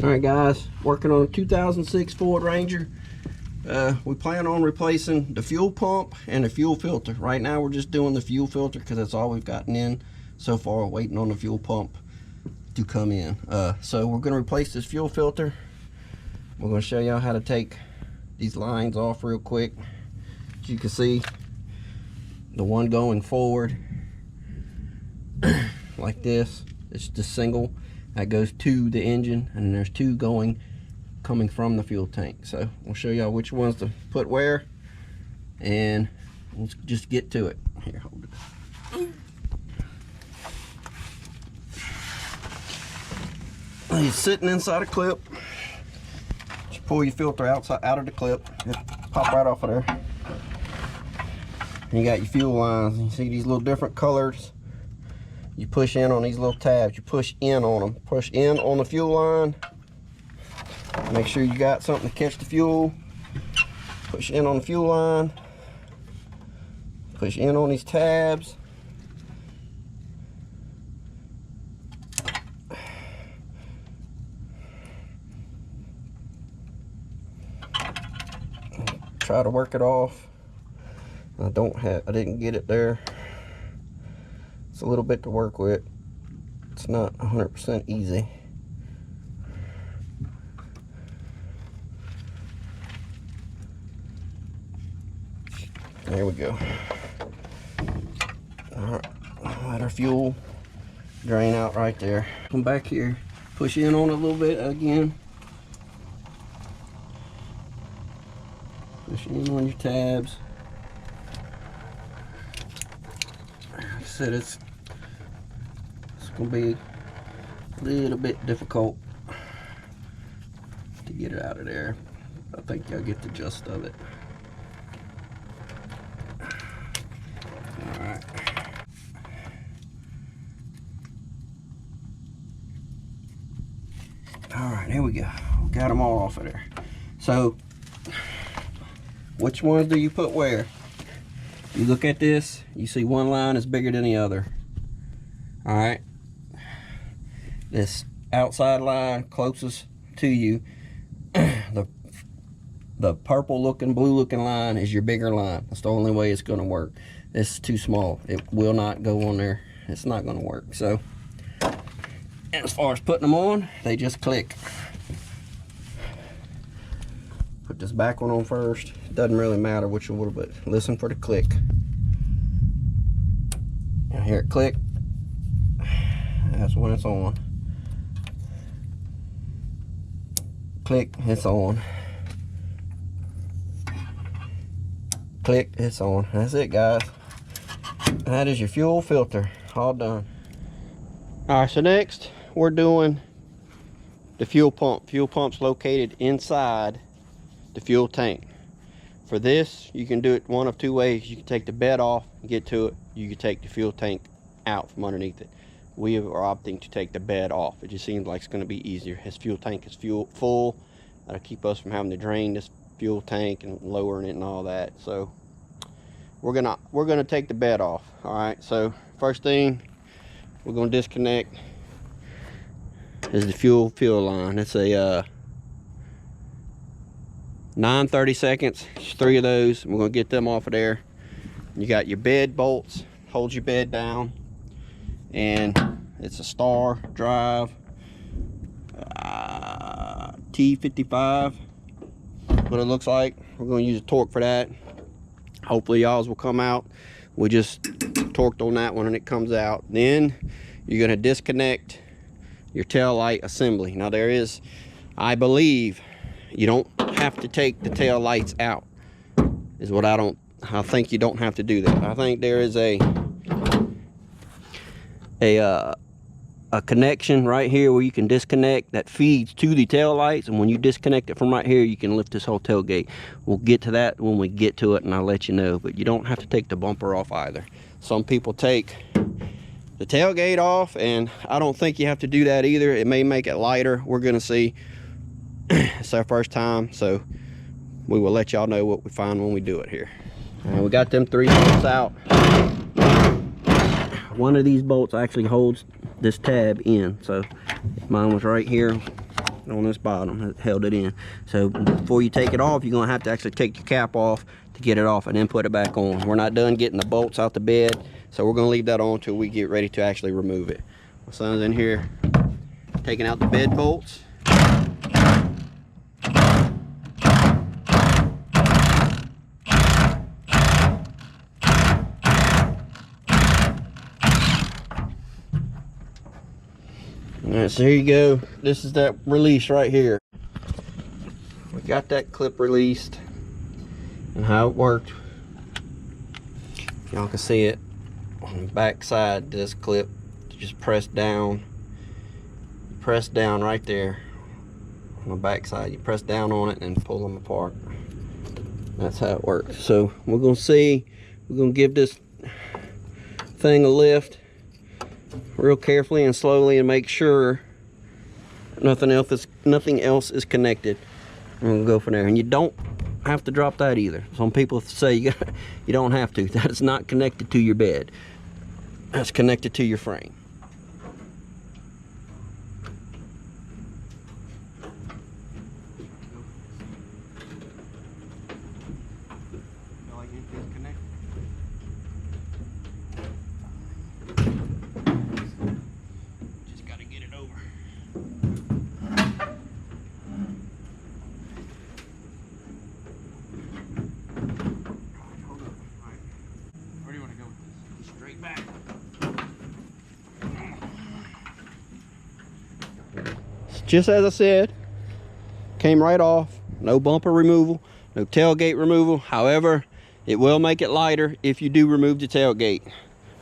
All right, guys, working on a 2006 Ford Ranger. We plan on replacing the fuel pump and the fuel filter. Right now we're just doing the fuel filter because that's all we've gotten in so far, waiting on the fuel pump to come in. So we're going to replace this fuel filter. We're going to show y'all how to take these lines off real quick. As you can see, the one going forward like this, it's the single that goes to the engine, and then there's two coming from the fuel tank. So we'll show y'all which ones to put where, and we'll just get to it. Here, hold it. He's sitting inside a clip. Just pull your filter out of the clip. Just pop right off of there. And you got your fuel lines. You see these little different colors. You push in on these little tabs. You push in on them. Push in on the fuel line. Make sure you got something to catch the fuel. Push in on the fuel line. Push in on these tabs. Try to work it off. I didn't get it there. It's a little bit to work with. It's not 100% easy. There we go. Alright, let our fuel drain out right there. Come back here, push in on it a little bit again. Push in on your tabs. Like I said, it's gonna be a little bit difficult to get it out of there. I think y'all get the gist of it. Alright. Alright, here we go. Got them all off of there. So, which ones do you put where? You look at this, you see one line is bigger than the other. Alright. This outside line closest to you, the purple looking, blue looking line is your bigger line. That's the only way it's going to work. This is too small. It will not go on there. It's not going to work. So, as far as putting them on, they just click. Put this back one on first. It doesn't really matter which one, but listen for the click. And hear it click. That's when it's on. Click, it's on. Click, it's on. That's it, guys. That is your fuel filter, all done. Alright, so next we're doing the fuel pump. Fuel pump's located inside the fuel tank. For this, you can do it one of two ways. You can take the bed off and get to it. You can take the fuel tank out from underneath it. We are opting to take the bed off. It just seems like it's going to be easier. His fuel tank is full. That'll keep us from having to drain this fuel tank and lowering it and all that. So we're gonna take the bed off. All right. So first thing we're gonna disconnect is the fuel line. It's a 9/32. There's 3 of those. We're gonna get them off of there. You got your bed bolts. Hold your bed down. And it's a Star Drive T55. What it looks like. We're going to use a torque for that. Hopefully y'all's will come out. We just torqued on that one and it comes out. Then you're going to disconnect your tail light assembly. Now there is, I believe, you don't have to take the tail lights out. Is what I think you don't have to do that. I think there is a connection right here where you can disconnect that feeds to the tail lights, and when you disconnect it from right here, you can lift this whole tailgate. We'll get to that when we get to it, and I'll let you know. But you don't have to take the bumper off either. Some people take the tailgate off, and I don't think you have to do that either. It may make it lighter. We're gonna see. It's our first time, so we will let y'all know what we find when we do it here. We got them 3 bolts out. One of these bolts actually holds this tab in, so mine was right here on this bottom. It held it in. So before you take it off, you're gonna have to actually take your cap off to get it off and then put it back on. We're not done getting the bolts out the bed, so we're gonna leave that on until we get ready to actually remove it. My son's in here taking out the bed bolts. Alright, so here you go. This is that release right here. We got that clip released and how it worked. Y'all can see it on the back side. This clip, just press down right there on the back side. You press down on it and pull them apart. That's how it works. So we're gonna give this thing a lift real carefully and slowly and make sure nothing else is connected. And we'll go from there. And you don't have to drop that either. Some people say you don't have to. That is not connected to your bed. That's connected to your frame. Just got to get it over. Where do you want to go with this? Straight back. Just as I said, came right off. No bumper removal, no tailgate removal. However, it will make it lighter if you do remove the tailgate.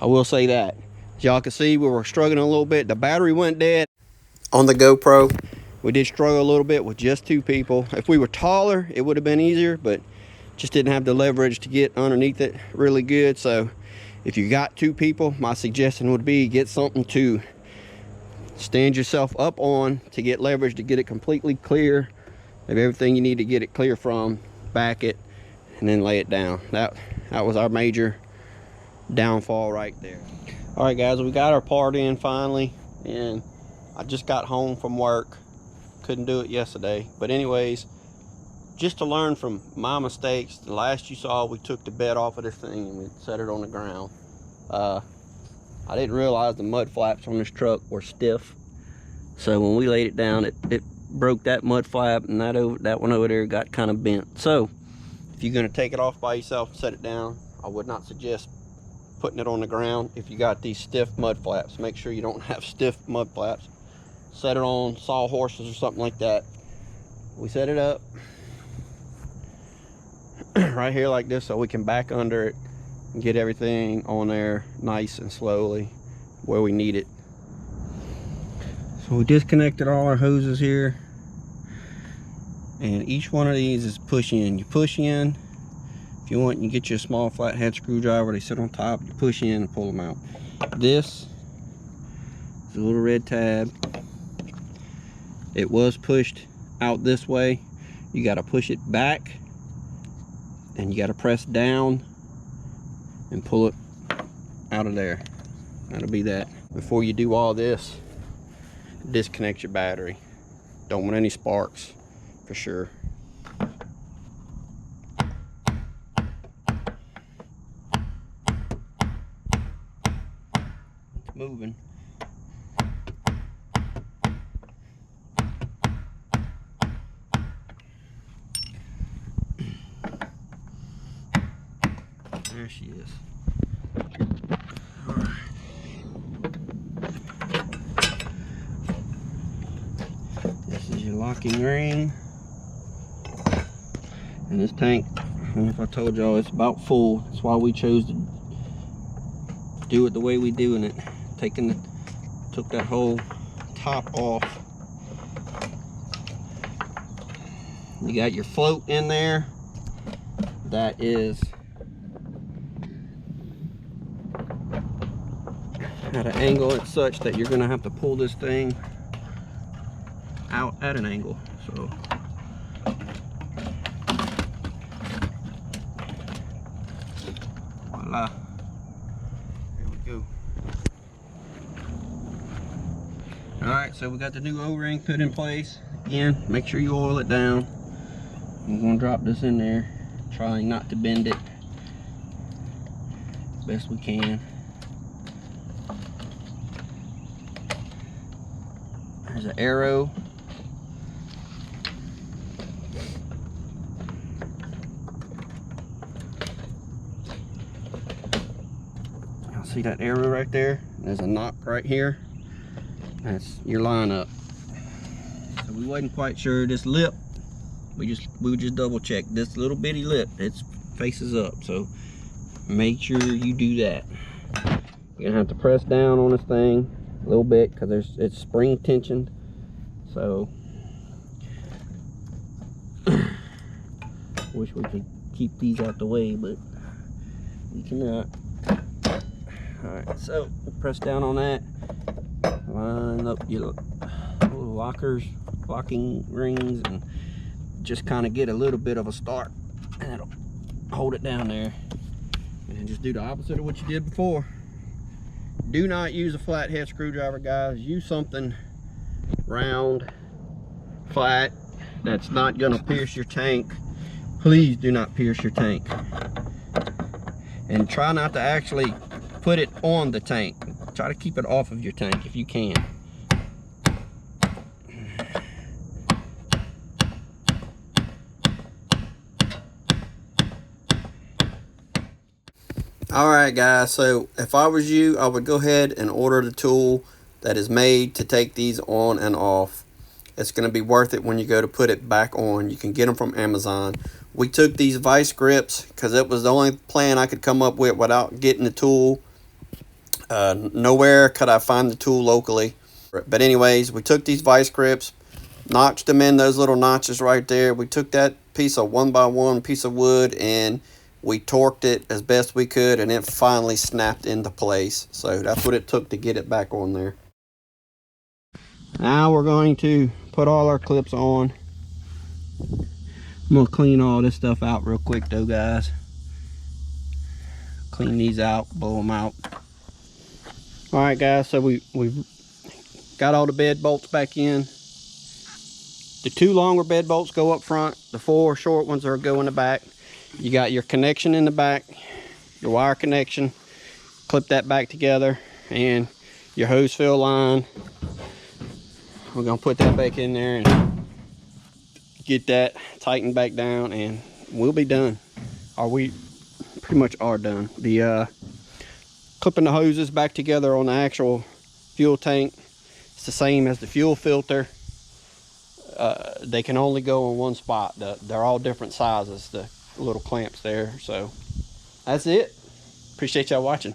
I will say that. As y'all can see, we were struggling a little bit. The battery went dead on the GoPro. We did struggle a little bit with just 2 people. If we were taller, it would have been easier, but just didn't have the leverage to get underneath it really good. So if you got 2 people, my suggestion would be get something to stand yourself up on to get leverage to get it completely clear of everything you need to get it clear from. Back it and then lay it down. That was our major downfall right there. All right guys, we got our part in finally, and I just got home from work. Couldn't do it yesterday, but anyways, just to learn from my mistakes, the last you saw, we took the bed off of this thing and we set it on the ground. I didn't realize the mud flaps on this truck were stiff, so when we laid it down, it broke that mud flap, and that one over there got kind of bent. So if you're going to take it off by yourself and set it down, I would not suggest putting it on the ground if you got these stiff mud flaps. Make sure you don't have stiff mud flaps. Set it on sawhorses or something like that. We set it up right here like this so we can back under it and get everything on there nice and slowly where we need it. So we disconnected all our hoses here, and each one of these is push in. You push in. If you want, you get you a small flathead screwdriver. They sit on top. You push in and pull them out. This is a little red tab. It was pushed out this way. You got to push it back, and you got to press down and pull it out of there. That'll be that. Before you do all this, disconnect your battery. Don't want any sparks for sure. It's moving. There she is. All right. This is your locking ring. And this tank, I don't know if I told y'all, it's about full. That's why we chose to do it the way we doing it. Took that whole top off. You got your float in there. That is at an angle it's such that you're gonna have to pull this thing out at an angle. So voila, there we go. All right, so we got the new O-ring put in place. Again, make sure you oil it down. I'm gonna drop this in there, trying not to bend it best we can. There's an arrow. Y'all see that arrow right there? There's a knock right here. That's your line up. So we wasn't quite sure this lip. We would just double check this little bitty lip. It faces up, so make sure you do that. You're gonna have to press down on this thing a little bit because it's spring tensioned. So wish we could keep these out the way, but we cannot. All right, so press down on that. Line up your little locking rings, and just kind of get a little bit of a start, and it'll hold it down there. And then just do the opposite of what you did before. Do not use a flathead screwdriver, guys. Use something round, flat, that's not gonna pierce your tank. Please do not pierce your tank. And try not to actually put it on the tank. Try to keep it off of your tank if you can. Alright guys, so if I was you, I would go ahead and order the tool that is made to take these on and off. It's going to be worth it when you go to put it back on. You can get them from Amazon. We took these vice grips because it was the only plan I could come up with without getting the tool. Nowhere could I find the tool locally. But anyways, we took these vice grips, notched them in those little notches right there. We took that piece of 1x1 piece of wood and we torqued it as best we could, and it finally snapped into place. So that's what it took to get it back on there. Now we're going to put all our clips on. I'm going to clean all this stuff out real quick though, guys. Clean these out, blow them out. Alright guys, so we've got all the bed bolts back in. The 2 longer bed bolts go up front. The 4 short ones are go in the back. You got your connection in the back, your wire connection. Clip that back together, and your hose fill line. We're gonna put that back in there and get that tightened back down, and we'll be done. Or we pretty much are done. The clipping the hoses back together on the actual fuel tank, it's the same as the fuel filter. They can only go in one spot. They're all different sizes, the little clamps there. So that's it. Appreciate y'all watching.